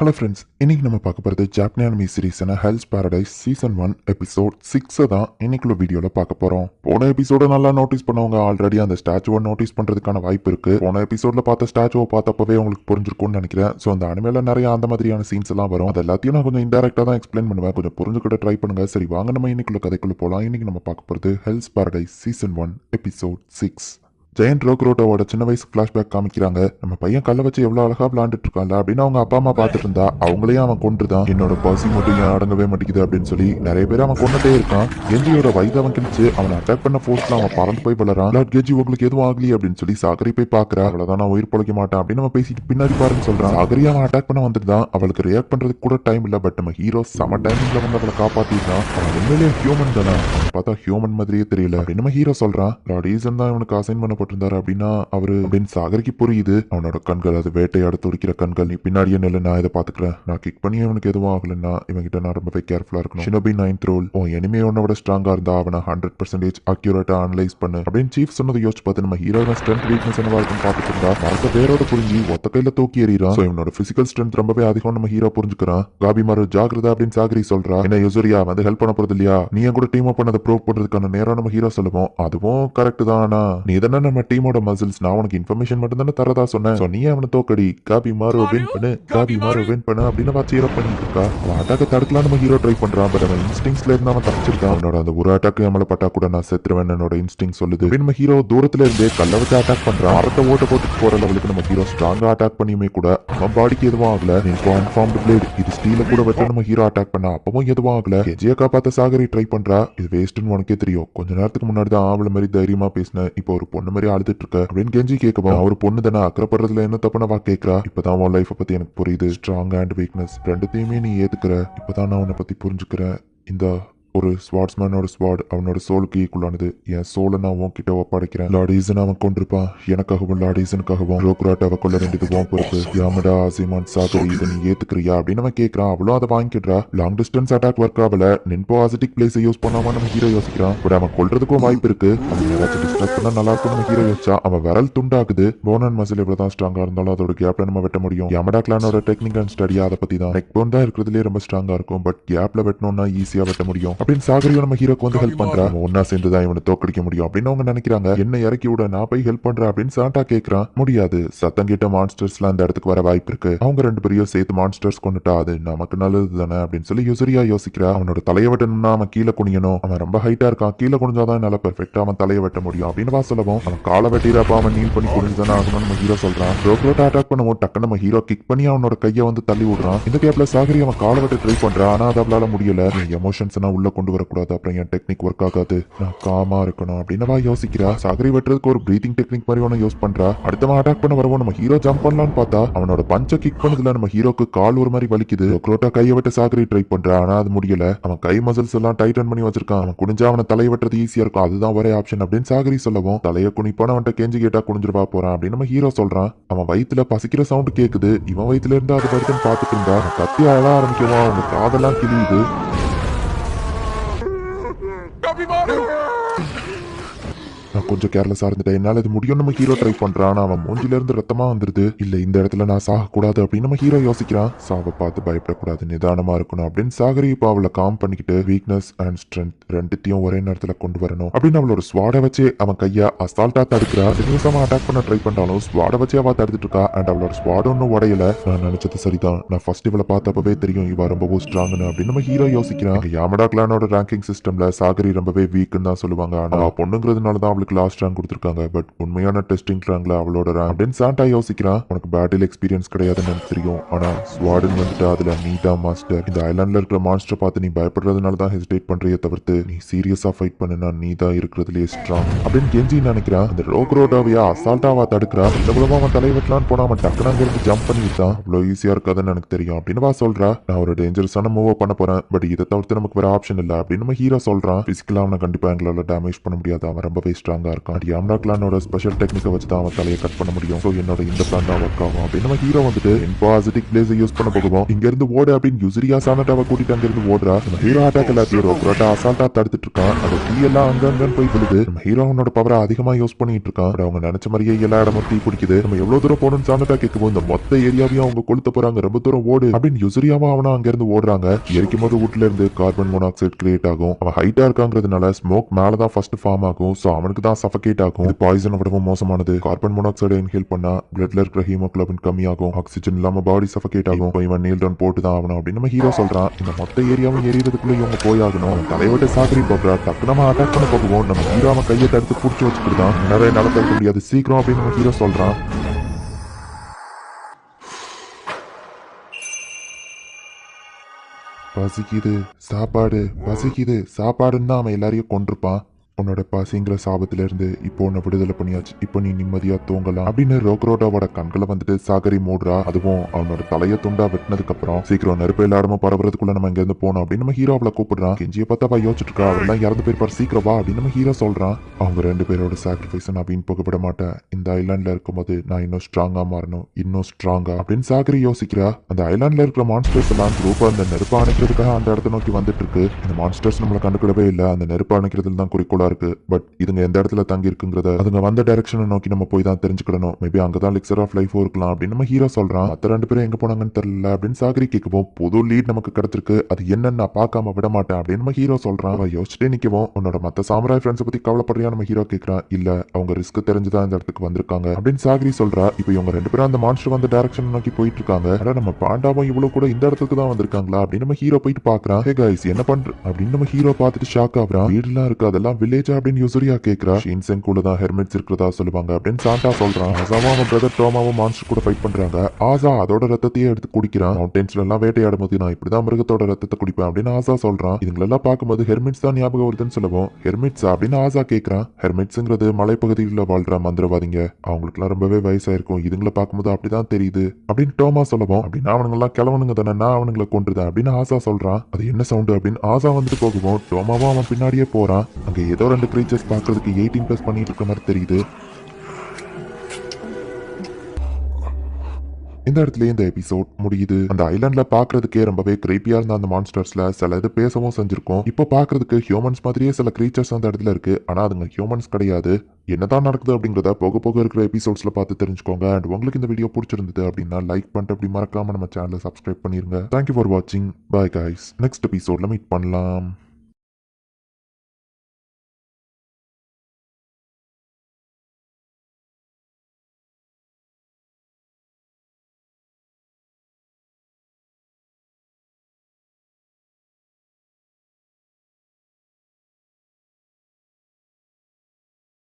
Hello friends, இன்னைக்கு நம்ம பார்க்க போகிறது ஜாப்பனி அனிமி சீரிஸான ஹெல்ஸ் பாரடைஸ் சீசன் 1 எபிசோட் 6 தான் இன்னைக்குள்ள வீடியோவில் பார்க்க போகிறோம். போன எபிசோட நல்லா நோட்டீஸ் பண்ணவங்க ஆல்ரெடி அந்த ஸ்டாச்சுவை நோட்டீஸ் பண்ணுறதுக்கான வாய்ப்பு இருக்கு. போன எபிசோட்ல பார்த்த ஸ்டாச்சுவை பார்த்தப்பவே உங்களுக்கு புரிஞ்சிருக்கும்னு நினைக்கிறேன். ஸோ அந்த அனிமேல நிறைய அந்த மாதிரியான சீன்ஸ் எல்லாம் வரும். அது எல்லாத்தையும் நான் கொஞ்சம் இன்டெரக்டாக தான் எக்ஸ்பிளைன் பண்ணுவேன். கொஞ்சம் புரிஞ்சுக்கிட்ட ட்ரை பண்ணுங்க. சரி வாங்க நம்ம இன்னைக்குள்ள கதைக்குள்ள போகலாம். இன்னைக்கு நம்ம பார்க்க போகிறது Hell's Paradise season 1 episode 6. Giant ரோக்ரோட்டோட சின்ன வயசு பிளாஷ்பேக் காமிக்கிறாங்க. நம்ம பையன் கல்ல வச்சு எவ்வளவு அழகா விளாண்டுட்டு இருக்கான்ல அப்படின்னு அவங்க அப்பா அம்மா பார்த்துட்டு இருந்தா அவங்களையும் அவன் கொண்டுதான். என்னோட பசி மட்டும் ஏன் அடங்கவே மாட்டேங்குது அப்படின்னு சொல்லி நிறைய பேர் அவன் கொண்டுட்டே இருக்கான். கெஞ்சியோட வயது அவன் கிழிச்சு அவனை அட்டாக் பண்ண ஃபோர்ஸ்ல அவன் பறந்து போய் வளரான். கெஞ்சி உங்களுக்கு எதுவும் ஆகலி அப்படின்னு சொல்லி சாகரி போய் பாக்குறா. அவ்வளவுதான் நான் உயிர் பொழைக்க மாட்டேன் அப்படின்னு நம்ம பேசிட்டு பின்னாடி பாருன்னு சொல்றான். சாகரி அவன் அட்டாக் பண்ண வந்துட்டுதான். அவளுக்கு ரியாக்ட் பண்றதுக்கு கூட டைம் இல்ல. பட் நம்ம ஹீரோ சம டைமிங்ல வந்து அவளை காப்பாத்திட்டான். அவன் உண்மையிலேயே ஹியூமன் தானே, பார்த்தா ஹியூமன் மாதிரியே தெரியல அப்படின்னு நம்ம ஹீரோ சொல்றான். ரீசன் தான் இவனுக்கு அசைன் பண்ணப்பட்டிருந்தாரு அப்படின்னா அவரு அப்படின்னு சாகரிக்கு புரியுது. அவனோட கண்கள் அது வேட்டையாட துடிக்கிற கண்கள். நீ பின்னாடியே நெல்லு, நான் இதை பாத்துக்கிறேன். நான் கிக் பண்ணி அவனுக்கு எதுவும் ஆகலன்னா இவங்கிட்ட நான் ரொம்பவே கேர்ஃபுல்லா இருக்கணும். ஷினோபி 9th ரூல், எனிமே உன்னோட ஸ்ட்ராங்கா இருந்தா அவனை 100% அக்யூரேட்டா அனலைஸ் பண்ணு அப்படின்னு சீஃப் சொன்னதை யோசிச்சு பார்த்து நம்ம ஹீரோட ஸ்ட்ரென்த் வீக்னஸ் என்னவா இருக்குன்னு பார்த்துட்டு இருந்தா மரத்தை வேரோட புரிஞ்சு ஒத்த கையில தூக்கி எறிறான். இவனோட பிசிக்கல் ஸ்ட்ரென்த் ரொம்பவே அதிகம் நம்ம ஹீரோ புரிஞ்சுக்கிறான். காபி மாறு ஜாகிரதா அப்படின்னு சாகரி சொல்றா. என்ன யூசரியா வந்து ஹெல்ப் பண்ண போறது இல்லையா, நீ கூட டீம் அப் பண்ணதை ப்ரூவ் பண்றதுக்கான நேரம் நம்ம ஹீரோ சொல்லுவோம். அதுவும் கரெக்ட் தான். ஆனா நீ தானே நம்ம டீமோட மசில்ஸ், நான் உனக்கு இன்ஃபர்மேஷன் மட்டும் தானே தரதா சொன்னேன். நீ அவனை தோக்கடி, காபி மாறு வின் பண்ணு, காபி மாறு வின் பண்ணு அப்படின்னு வாட்ச் ஹீரோ பண்ணிட்டு இருக்கா. அவன் அட்டாக்க தடுக்கலாம் நம்ம ஹீரோ ட்ரை பண்றான். பட் அவன் இன்ஸ்டிங்ஸ்ல இருந்து அவன் தப்பிச்சிருக்கான். அவனோட அந்த ஒரு அட்டாக்கு நம்மள பட்டா கூட நான் செத்துருவேன் என்னோட இன்ஸ்டிங் சொல்லுது. நம்ம ஹீரோ தூரத்துல இருந்தே கல்ல வச்சு அட்டாக் பண்றான். மரத்தை ஓட்ட போட்டு போற லெவலுக்கு நம்ம ஹீரோ ஸ்ட்ராங்கா அட்டாக் பண்ணியுமே கூட அவன் பாடிக்கு எதுவும் ஆகல. அன்ஃபார்ம்டு பிளேட் இது ஸ்டீல கூட வச்சு நம்ம ஹீரோ அட்டாக் பண்ணா அப்பவும் எதுவும் ஆகல. கெஜியை காப்பாத்த சாகரி ட்ரை பண்றா. இது வேஸ்ட்னு உனக்கே தெரியும். கொஞ்ச நேரத்துக்கு முன்னாடி தான் ஆவல மாதிரி தைரியமா பேசினேன், இப்போ ஒரு பொண்ணு மாதிரி அழுதுட்டு இருக்க அப்படின்னு கெஞ்சி கேட்கவும் ஒரு பொண்ணு தானே, அக்கறைப்படுறதுல என்ன தப்புனவா கேட்கறா. இப்பதான் உன் லைஃபை பத்தி எனக்கு புரியுது. ஸ்ட்ராங் அண்ட் வீக்னஸ் ரெண்டுத்தையுமே நீ ஏத்துக்கிற. இப்பதான் நான் உன்னை பத்தி புரிஞ்சுக்கிறேன். இந்த ஒரு ஸ்வாட்ஸ்மேனோட ஸ்வாட் அவனோட சோலுக்கு ஈக்குவலானது. என் சோலை நான் உன்கிட்ட ஒப்படைக்கிறேன். லாடீசன் அவன் கொண்டிருப்பான். எனக்காகவும் லாடீசனுக்காகவும் ரோக்ராட் அவ கொள்ள வேண்டியது உன் பொறுப்பு. யாமடா ஆசிமான் சாகரி இதை நீ ஏத்துக்கிறியா அப்படின்னு அவன் கேட்கறான். அவளும் அதை வாங்கிடுறா. லாங் டிஸ்டன்ஸ் அட்டாக் ஒர்க் ஆகல. நின்போ ஆசிட்டிக் பிளேஸை யூஸ் பண்ணாம நம்ம ஹீரோ யோசிக்கிறான். பட் அவன் கொல்றதுக்கும் வாய்ப்பு இருக்கு. அவன் ஏதாச்சும் டிஸ்ட்ராக்ட் பண்ணா நல்லா இருக்கும் நம்ம ஹீரோ யோசிச்சா. அவன் விரல் துண்டாகுது. போன் அண்ட் மசில் எவ்வளவுதான் ஸ்ட்ராங்கா இருந்தாலும் அதோட கேப்ல நம்ம வெட்ட முடியும். யாமடா கிளானோட டெக்னிக் அண்ட் ஸ்டடியா அதை பத்தி தான். நெக் போன் தான் இருக்கிறதுலே ரொம்ப ஸ்ட்ராங்கா இருக்கும். பட் கேப்ல வெட்டணும்னா ஈஸியா வெட்ட முடியும் அப்படின்னு சாகரியும் நம்ம ஹீரோக்கு வந்து ஹெல்ப் பண்றா. ஒன்னா சேர்ந்துதான் இவனை தோக்கடிக்க முடியும் அப்படின்னு அவங்க நினைக்கிறாங்க. என்ன இறக்கி விட, நான் போய் ஹெல்ப் பண்றேன் அப்படின்னு சாண்டா கேட்கறான். முடியாது, சத்தம் கேட்ட மான்ஸ்டர்ஸ்லாம் அந்த இடத்துக்கு வர வாய்ப்பு இருக்கு. அவங்க ரெண்டு பேரையும் சேர்த்து மான்ஸ்டர்ஸ் கொண்டுட்டா அது நமக்கு நல்லது தானே அப்படின்னு சொல்லி யூசரியா யோசிக்கிறா. அவனோட தலையை வெட்டணும்னா அவன் கீழே குனியணும். அவன் ரொம்ப ஹைட்டா இருக்கான். கீழே குனிஞ்சாதான் என்னால பெர்ஃபெக்டா அவன் தலையை வெட்ட முடியும் அப்படின்னு சொல்லவும் அவன் காலை வெட்டிறப்ப அவன் நீல் பண்ணி குனிஞ்சுதானே ஆகணும்னு நம்ம ஹீரோ சொல்றான். ரோக்ரோட்டை அட்டாக் பண்ணுவோம் டக்குன்னு நம்ம ஹீரோ கிக் பண்ணி அவனோட கையை வந்து தள்ளி விடுறான். இந்த கேப்ல சாகரி அவன் காலை வெட்ட ட்ரை பண்றான். ஆனா அது அவளால முடியல. எமோஷன்ஸ் உள்ள கொண்டு வரக்கூடாது, அப்புறம் என் டெக்னிக் ஒர்க் ஆகாது, நான் காமா இருக்கணும் அப்படின்னு யோசிக்கிறா. சாகரி வெட்டுறதுக்கு ஒரு பிரீத்திங் டெக்னிக் மாதிரி ஒன்று யூஸ் பண்றா. அடுத்தவன் அட்டாக் பண்ண வரவும் நம்ம ஹீரோ ஜம்ப் பண்ணலான்னு பார்த்தா அவனோட பஞ்ச கிக் பண்ணதுல நம்ம ஹீரோக்கு கால் ஒரு மாதிரி வலிக்குது. ரோக்ரோட்டா கையை வெட்ட சாகரி ட்ரை பண்றா. ஆனா அது முடியல. அவன் கை மசில்ஸ் எல்லாம் டைட்டன் பண்ணி வச்சிருக்கான். அவன் குனிஞ்சா அவனை தலையை வெட்டுறது ஈஸியா இருக்கும், அதுதான் ஒரே ஆப்ஷன் அப்படின்னு சாகரி சொல்லவும் தலையை குனிப்பான அவன்கிட்ட கெஞ்சி கேட்டா குனிஞ்சிருவா போறான் அப்படின்னு நம்ம ஹீரோ சொல்றான். அவன் வயிற்றுல பசிக்கிற சவுண்ட் கேக்குது. இவன் வயிற்றுல இருந்து அது வருதுன்னு பார்த்துட்டு இருந்தா கத்தி அழ ஆரம்பிக்குவான். அவங்க காதெல்லாம் கிழியுது. நான் கொஞ்சம் கேர்லெஸ்ஸா இருந்துட்டேன், என்னால இது முடியும் நம்ம ஹீரோ ட்ரை பண்றான். அவன் மூஞ்சில இருந்து ரத்தமா வந்துருது. இல்ல இந்த இடத்துல நான் சாகக்கூடாது அப்படின்னு நம்ம ஹீரோ யோசிக்கிறான். சாவை பார்த்து பயப்படக்கூடாது, நிதானமா இருக்கணும் அப்படின்னு சாகரி இப்போ அவளை காம் பண்ணிக்கிட்டு வீக்னஸ் அண்ட் ஸ்ட்ரென்த் ரெண்டுத்தையும் ஒரே நேரத்துல கொண்டு வரணும் அப்படின்னு அவளோட ஸ்வாடை வச்சு அவன் கையா அசால்ட்டா தடுக்கிறா. அவன் அட்டாக் பண்ண ட்ரை பண்ணாலும் ஸ்வாடை வச்சு அவ தடுத்துட்டு இருக்கா. அண்ட் அவளோட ஸ்வாட் ஒன்னும் உடையல. நான் நினைச்சது சரிதான், நான் ஃபர்ஸ்ட் இவளை பார்த்தப்பவே தெரியும் இவ ரொம்பவும் ஸ்ட்ராங்னு அப்படின்னு நம்ம ஹீரோ யோசிக்கிறான். யாமடா கிளானோட ரேங்கிங் சிஸ்டம்ல சாகரி ரொம்பவே வீக்குன்னு தான் சொல்லுவாங்க. ஆனா பொண்ணுங்கிறதுனாலதான் அவளுக்கு லாஸ்ட் ரேங்க் கொடுத்துருக்காங்க. பட் உண்மையான டெஸ்டிங் ரேங்க்ல அவளோட ரேங்க் அப்படின்னு சாண்டா யோசிக்கிறான். உனக்கு பேட்டில் எக்ஸ்பீரியன்ஸ் கிடையாதுன்னு எனக்கு தெரியும், ஆனா ஸ்வாடன் வந்துட்டு அதுல நீதா மாஸ்டர். இந்த ஐலாண்ட்ல இருக்கிற மான்ஸ்டர் பார்த்து நீ பயப்படுறதுனால தான் ஹெசிடேட் பண்றியே தவிர்த்து நீ சீரியஸா ஃபைட் பண்ணுனா நீ தான் இருக்கிறதுலே ஸ்ட்ராங் அப்படின்னு கெஞ்சி நினைக்கிறான். அந்த ரோக்ரோட்டாவையா அசால்ட்டாவா தடுக்கிறா. இந்த மூலமா அவன் தலை வெட்டலான்னு போனா அவன் டக்குனு அங்க இருந்து ஜம்ப் பண்ணிட்டான். அவ்வளவு ஈஸியா இருக்காதுன்னு எனக்கு தெரியும் அப்படின்னு சொல்றா. நான் ஒரு டேஞ்சரஸான மூவ் பண்ண போறேன், பட் இதை தவிர்த்து நமக்கு வேற ஆப்ஷன் இல்ல அப்படின்னு நம்ம ஹீரோ சொல்றான். பிசிக்கலா அவனை கண்டிப்பா எங்களால டேமேஜ் பண்ண முடியாது, அவன் ரொம்பவே ஸ்ட்ராங்கா ஸ்ட்ராங்கா இருக்கான். யாம்னா கிளானோட ஸ்பெஷல் டெக்னிக்கை வச்சு தான் அவன் தலையை கட் பண்ண முடியும். ஸோ என்னோட இந்த பிளான் தான் ஒர்க் ஆகும் அப்படின்னு நம்ம ஹீரோ வந்துட்டு இன்பாசிட்டிக் பிளேஸை யூஸ் பண்ண போகுவோம். இங்க இருந்து ஓடு அப்படின்னு யூசரியா சானட்டாவை கூட்டிட்டு அங்க இருந்து ஓடுறா. நம்ம ஹீரோ அட்டாக் எல்லாத்தையும் ரோக்ரோட்டா அசால்ட்டா தடுத்துட்டு இருக்கான். அந்த தீ எல்லாம் அங்கங்கன்னு போய் விழுது. நம்ம ஹீரோ அவனோட பவரை அதிகமா யூஸ் பண்ணிட்டு இருக்கான். அவங்க நினைச்ச மாதிரியே எல்லா இடமும் தீ பிடிக்குது. நம்ம எவ்வளவு தூரம் போகணும்னு சானட்டா கேட்கும்போது இந்த மொத்த ஏரியாவையும் அவங்க கொளுத்த போறாங்க. ரொம்ப தூரம் ஓடு அப்படின்னு யூசரியாவா அவனா அங்க இருந்து ஓடுறாங்க. எரிக்கும் போது வீட்டுல இருந்து கார்பன் மோனாக்சைடு கிரியேட் ஆகும். அவன் ஹைட்டா இருக்காங்கிறதுனால ஸ்மோக் மேலதான் ஃபர்ஸ்ட் ஃபார்ம் ஆகும். சோ அவனுக்கு தான் சஃபகேட் ஆகும். இது பாய்சனை விடவும் மோசமானது. கார்பன் மோனாக்சைடு இன்ஹேல் பண்ணா பிளட்ல இருக்கிற ஹீமோகுளோபின் கம்மியாகும். ஆக்சிஜன் இல்லாம பாடி சஃபகேட் ஆகும். இவன் நீல் டவுன் போட்டு தான் ஆகணும் அப்படின்னு நம்ம ஹீரோ சொல்றான். இந்த மொத்த ஏரியாவும் எரியறதுக்குள்ள இவங்க போய் ஆகணும். தலையோட சாகரி போடுறா. டக்கு நம்ம அட்டாக் பண்ண போகுவோம். நம்ம ஹீரோ அவன் கையை தடுத்து புடிச்சு வச்சுக்கிட்டுதான் நிறைய நடத்த முடியாது சீக்கிரம் அப்படின்னு நம்ம ஹீரோ சொல்றான். பசிக்குது சாப்பாடுன்னு தான் அவன் எல்லாரையும் கொண்டிருப்பான். உன்னோட பசிங்கிற சாபத்துல இருந்து இப்போ உன்னை விடுதலை பண்ணியாச்சு. இப்போ நீ நிம்மதியா தூங்கலாம் அப்படின்னு ரோக்ரோடாவோட கண்களை வந்துட்டு சாகரி மூடுறா. அதுவும் அவனோட தலைய துண்டா வெட்டினதுக்கு அப்புறம் சீக்கிரம் நெருப்பு எல்லாருமே பரவுறதுக்குள்ள நம்ம இங்க இருந்து போனோம் அப்படின்னு நம்ம ஹீரோ அவளை கூப்பிடுறான். கெஞ்சியை பார்த்தா அவ யோசிச்சுட்டு இருக்கா. அவரெல்லாம் இறந்து போயிருப்பாரு சீக்கிரம் வா அப்படின்னு நம்ம ஹீரோ சொல்றான். அவங்க ரெண்டு பேரோட சாக்ரிஃபைஸ் நான் வீண் போக விட மாட்டேன். இந்த ஐலாண்ட்ல இருக்கும்போது நான் இன்னும் ஸ்ட்ராங்கா மாறணும். இன்னும் ஸ்ட்ராங்கா அப்படின்னு சாகரி யோசிக்கிறா. அந்த ஐலாண்ட்ல இருக்கிற மான்ஸ்டர்ஸ் எல்லாம் குரூப்பா அந்த நெருப்பு அணைக்கிறதுக்காக அந்த இடத்த நோக்கி வந்துட்டு இருக்கு. இந்த மான்ஸ்டர்ஸ் நம்மளை கண்டுக்கிடவே இல்லை. அந்த நெருப்பு அணைக்கிறதுல தான் குறிக்கோளா இருக்கு. பட் இதுங்க எந்த இடத்துல தங்கி இருக்குங்கிறத அதுங்க வந்த டைரக்ஷனை நோக்கி நம்ம போய் தான் தெரிஞ்சுக்கணும். மேபி அங்கதான் எலிக்சர் ஆஃப் லைஃப் இருக்கலாம் அப்படின்னு நம்ம ஹீரோ சொல்றான். மத்த ரெண்டு பேரும் எங்க போனாங்கன்னு தெரியல அப்படின்னு சாகரி கேட்கவும் புது லீட் நமக்கு கிடைச்சிருக்கு. அது என்னன்னு நான் பார்க்காம விட மாட்டேன் அப்படின்னு நம்ம ஹீரோ சொல்றான். அவ யோசிச்சுட்டே நிக்கவும் உன்னோட மத்த சாமுராய் ஃப்ரெண்ட்ஸை பத்தி கவலைப்படுறியா நம்ம ஹீரோ கேட்கறான். இல்ல அவங்க ரிஸ்க் தெரிஞ்சுதான் இந்த இடத்துக்கு வந்திருக்காங்க அப்படின்னு சாகரி சொல்றா. இப்போ இவங்க ரெண்டு பேரும் அந்த மான்ஸ்டர் வந்த டைரக்ஷன் நோக்கி போயிட்டு இருக்காங்க. ஆனா நம்ம பாண்டாவும் இவ்வளவு கூட இந்த இடத்துக்கு தான் வந்திருக்காங்களா அப்படின்னு நம்ம ஹீரோ போயிட்டு பாக்குறான். ஹே கைஸ் என்ன பண்ற அப்படின்னு நம்ம ஹீரோ பார்த்துட்டு ஷாக் ஆகுறான். வீடுலாம் இருக்கு அதெல்லாம் வில்லேஜா அப்படின்னு யூசரியா கேக்குறா. ஷின்சென் கூட தான் ஹெர்மிட்ஸ் இருக்கிறதா சொல்லுவாங்க அப்படின்னு சாண்டா சொல்றான். ஆசாவும் அவன் பிரதர் டோமாவும் மான்ஸ்டர் கூட ஃபைட் பண்றாங்க. ஆசா அதோட ரத்தத்தையே எடுத்து குடிக்கிறான். மவுண்டன்ஸ்ல எல்லாம் வேட்டையாடும் போது நான் இப்படிதான் மிருகத்தோட ரத்தத்தை குடிப்பேன் அப்படின்னு ஆசா சொல்றான். இதுங்களெல்லாம் பார்க்கும்போது ஹெர்மிட்ஸ் தான் ஞாபகம் வருதுன்னு சொல்லுவோம். ஹெர்மிட்ஸ் அப்படின்னு ஆசா கேட்கறான். ஹெர்மிட்ஸ்ங்கிறது மலைப்பகுதியில் வாழ்ற மந்திரவாதிங்க. அவங்களுக்கு எல்லாம் ரொம்பவே வயசாயிருக்கும். இதுங்களை பார்க்கும்போது அப்படிதான் தெரியுது அப்படின்னு டோமா சொல்லுவோம். அப்படின்னா அவனுங்க எல்லாம் கிளவனுங்க தானே, நான் அவனுங்களை கொண்டுதான் அப்படின்னு ஆசா சொல்றான். அது என்ன சவுண்டு அப்படின்னு ஆசா வந்துட்டு போகுவோம். டோமாவும் அவன் பின்னாடியே போறான். அங்க ஏதோ ரெண்டு கிரீச்சர்ஸ் பார்க்கறதுக்கு 18+ பண்ணிட்டு இருக்க மாதிரி தெரியுது. இந்த இடத்துல இந்த எபிசோட் முடியுது. அந்த ஐலாண்ட்ல பாக்குறதுக்கே ரொம்பவே கிரேப்பியா இருந்த அந்த மான்ஸ்டர்ஸ்ல சில இது பேசவும் செஞ்சிருக்கும். இப்போ பாக்குறதுக்கு ஹியூமன்ஸ் மாதிரியே சில கிரீச்சர்ஸ் அந்த இடத்துல இருக்கு. ஆனா அதுங்க ஹியூமன்ஸ் கிடையாது. என்னதான் நடக்குது அப்படிங்கறத போக போக இருக்கிற எபிசோட்ஸ்ல பார்த்து தெரிஞ்சுக்கோங்க. அண்ட் உங்களுக்கு இந்த வீடியோ பிடிச்சிருந்தது அப்படின்னா லைக் பண்ணிட்டு அப்படி மறக்காம நம்ம சேனலை சப்ஸ்கிரைப் பண்ணிருங்க. தேங்க்யூ ஃபார் வாட்சிங். Bye guys. நெக்ஸ்ட் எபிசோட்ல மீட் பண்ணலாம்.